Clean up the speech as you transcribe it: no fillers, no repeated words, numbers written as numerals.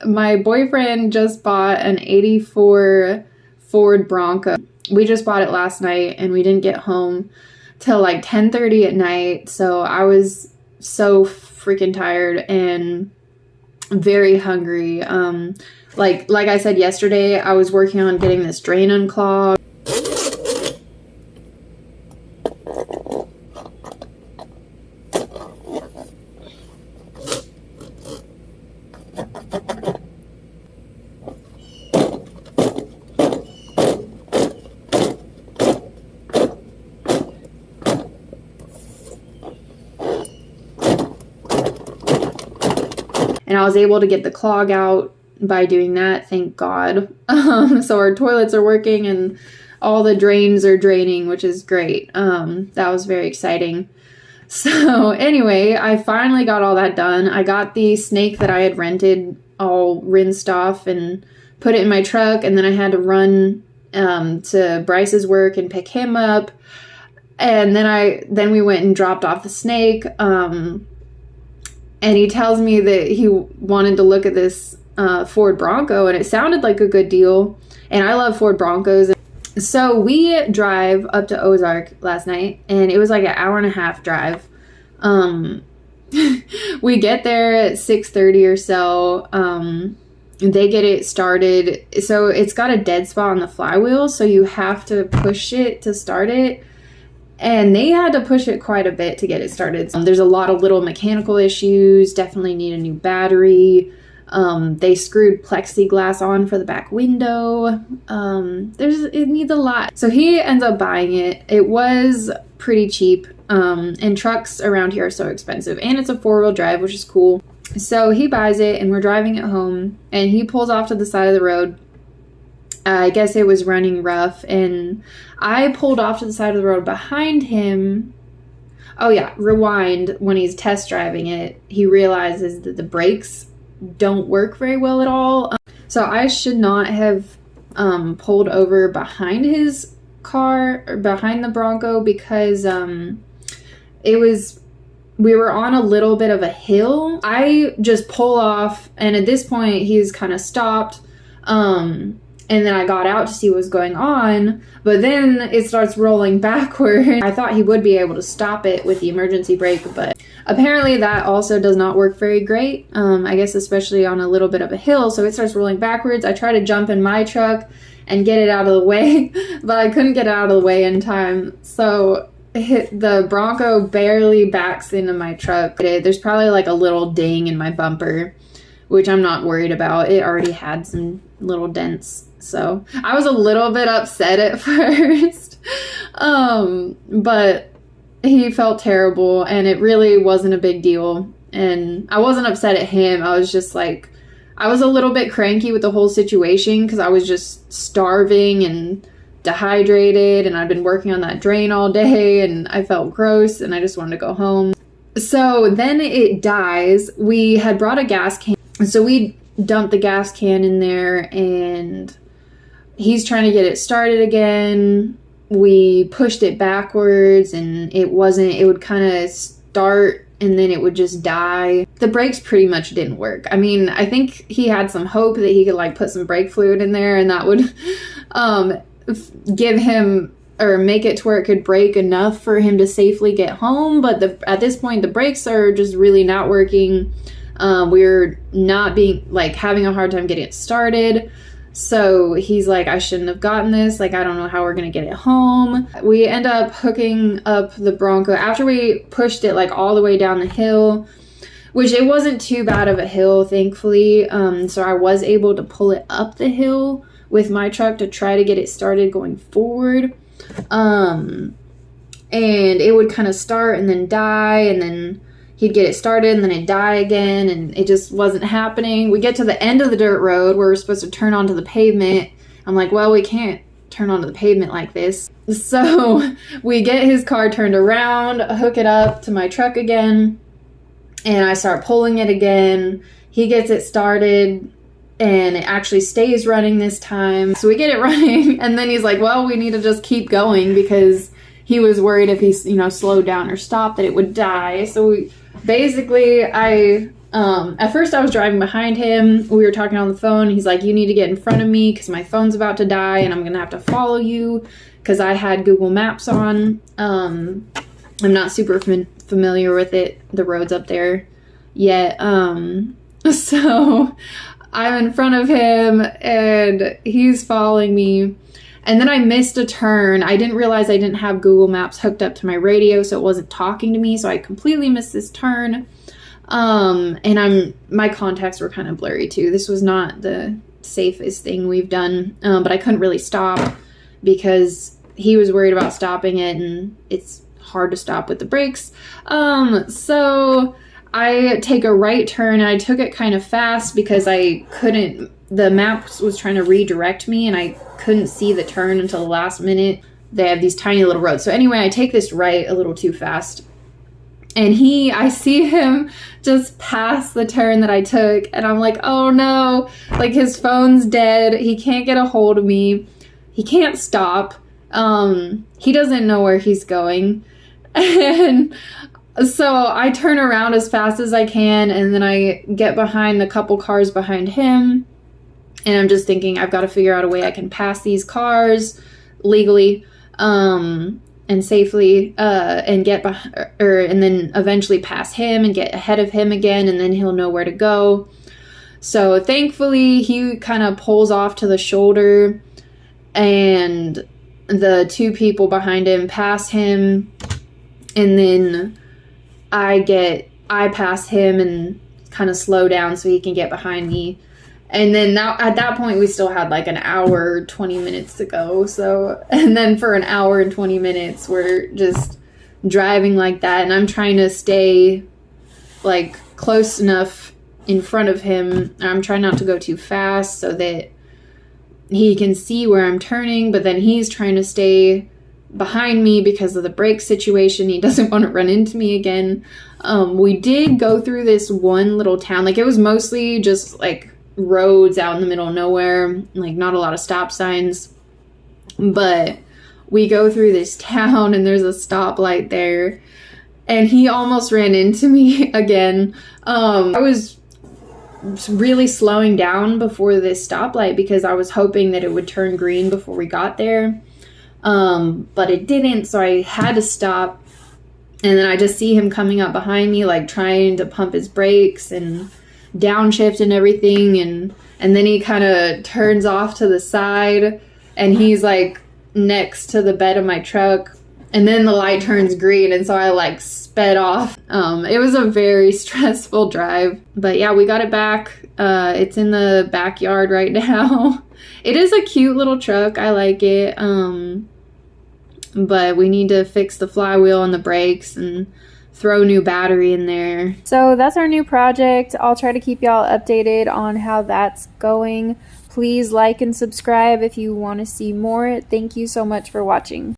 My boyfriend just bought an 84 Ford Bronco. We just bought it last night and we didn't get home till like 10:30 at night. So I was so freaking tired and very hungry. Like I said yesterday, I was working on getting this drain unclogged. And I was able to get the clog out by doing that, thank God. So our toilets are working and all the drains are draining, which is great. That was very exciting. So anyway, I finally got all that done. I got the snake that I had rented all rinsed off and put it in my truck, and then I had to run to Bryce's work and pick him up. And then we went and dropped off the snake. And he tells me that he wanted to look at this Ford Bronco, and it sounded like a good deal. And I love Ford Broncos. So we drive up to Ozark last night, and it was like an 1.5-hour drive. We get there at 6:30 or so. They get it started. So it's got a dead spot on the flywheel, so you have to push it to start it. And they had to push it quite a bit to get it started. There's a lot of little mechanical issues, definitely need a new battery. They screwed plexiglass on for the back window. It needs a lot. So he ends up buying it. It was pretty cheap. And trucks around here are so expensive. And it's a 4-wheel drive, which is cool. So he buys it and we're driving it home. And he pulls off to the side of the road. I guess it was running rough, and I pulled off to the side of the road behind him. Oh yeah, rewind. When he's test driving it, he realizes that the brakes don't work very well at all. So I should not have pulled over behind his car, or behind the Bronco, because we were on a little bit of a hill. I just pull off, and at this point he's kind of stopped. And then I got out to see what was going on, but then it starts rolling backward. I thought he would be able to stop it with the emergency brake, but apparently that also does not work very great. I guess especially on a little bit of a hill, so it starts rolling backwards. I try to jump in my truck and get it out of the way, but I couldn't get it out of the way in time. So the Bronco barely backs into my truck. There's probably like a little ding in my bumper, which I'm not worried about. It already had some little dents. So I was a little bit upset at first, but he felt terrible, and it really wasn't a big deal. And I wasn't upset at him. I was just like, I was a little bit cranky with the whole situation because I was just starving and dehydrated, and I'd been working on that drain all day, and I felt gross, and I just wanted to go home. So then it dies. We had brought a gas can, so we dumped the gas can in there, and he's trying to get it started again. We pushed it backwards, and it would kind of start and then it would just die. The brakes pretty much didn't work. I mean, I think he had some hope that he could like put some brake fluid in there and that would give him, or make it to where it could brake enough for him to safely get home. But at this point, the brakes are just really not working. We're not having a hard time getting it started. So he's like, I shouldn't have gotten this. Like, I don't know how we're going to get it home. We end up hooking up the Bronco after we pushed it like all the way down the hill, which it wasn't too bad of a hill, thankfully. So I was able to pull it up the hill with my truck to try to get it started going forward. And it would kind of start and then die, and then he'd get it started and then it'd die again, and it just wasn't happening. We get to the end of the dirt road where we're supposed to turn onto the pavement. I'm like, well, we can't turn onto the pavement like this. So we get his car turned around, hook it up to my truck again, and I start pulling it again. He gets it started, and it actually stays running this time. So we get it running, and then he's like, well, we need to just keep going, because he was worried if he, slowed down or stopped that it would die. So basically, I At first I was driving behind him. We were talking on the phone. He's like, you need to get in front of me because my phone's about to die and I'm going to have to follow you because I had Google Maps on. I'm not super familiar with it, the roads up there yet. So I'm in front of him and he's following me. And then I missed a turn. I didn't realize I didn't have Google Maps hooked up to my radio, so it wasn't talking to me. So I completely missed this turn. And my contacts were kind of blurry too. This was not the safest thing we've done. But I couldn't really stop because he was worried about stopping it, and it's hard to stop with the brakes. So I take a right turn, and I took it kind of fast because the maps was trying to redirect me and I couldn't see the turn until the last minute. They have these tiny little roads. So anyway, I take this right a little too fast. And I see him just pass the turn that I took. And I'm like, oh no, like his phone's dead. He can't get a hold of me. He can't stop. He doesn't know where he's going. And so I turn around as fast as I can. And then I get behind the couple cars behind him. And I'm just thinking, I've got to figure out a way I can pass these cars legally. And safely, and and then eventually pass him and get ahead of him again, and then he'll know where to go. So thankfully, he kind of pulls off to the shoulder, and the two people behind him pass him, and then I pass him and kind of slow down so he can get behind me. And then now at that point, we still had like an hour, 20 minutes to go. So, and then for an hour and 20 minutes, we're just driving like that. And I'm trying to stay like close enough in front of him. I'm trying not to go too fast so that he can see where I'm turning. But then he's trying to stay behind me because of the brake situation. He doesn't want to run into me again. We did go through this one little town. Like it was mostly just like roads out in the middle of nowhere, like not a lot of stop signs, but we go through this town and there's a stoplight there, and he almost ran into me again. I was really slowing down before this stoplight because I was hoping that it would turn green before we got there, but it didn't, so I had to stop. And then I just see him coming up behind me, like trying to pump his brakes and downshift and everything, and then he kind of turns off to the side, and he's like next to the bed of my truck, and then the light turns green, and so I like sped off. It was a very stressful drive, but yeah, we got it back. It's in the backyard right now. It is a cute little truck. I like it, but we need to fix the flywheel and the brakes and throw new battery in there. So that's our new project. I'll try to keep y'all updated on how that's going. Please like and subscribe if you want to see more. Thank you so much for watching.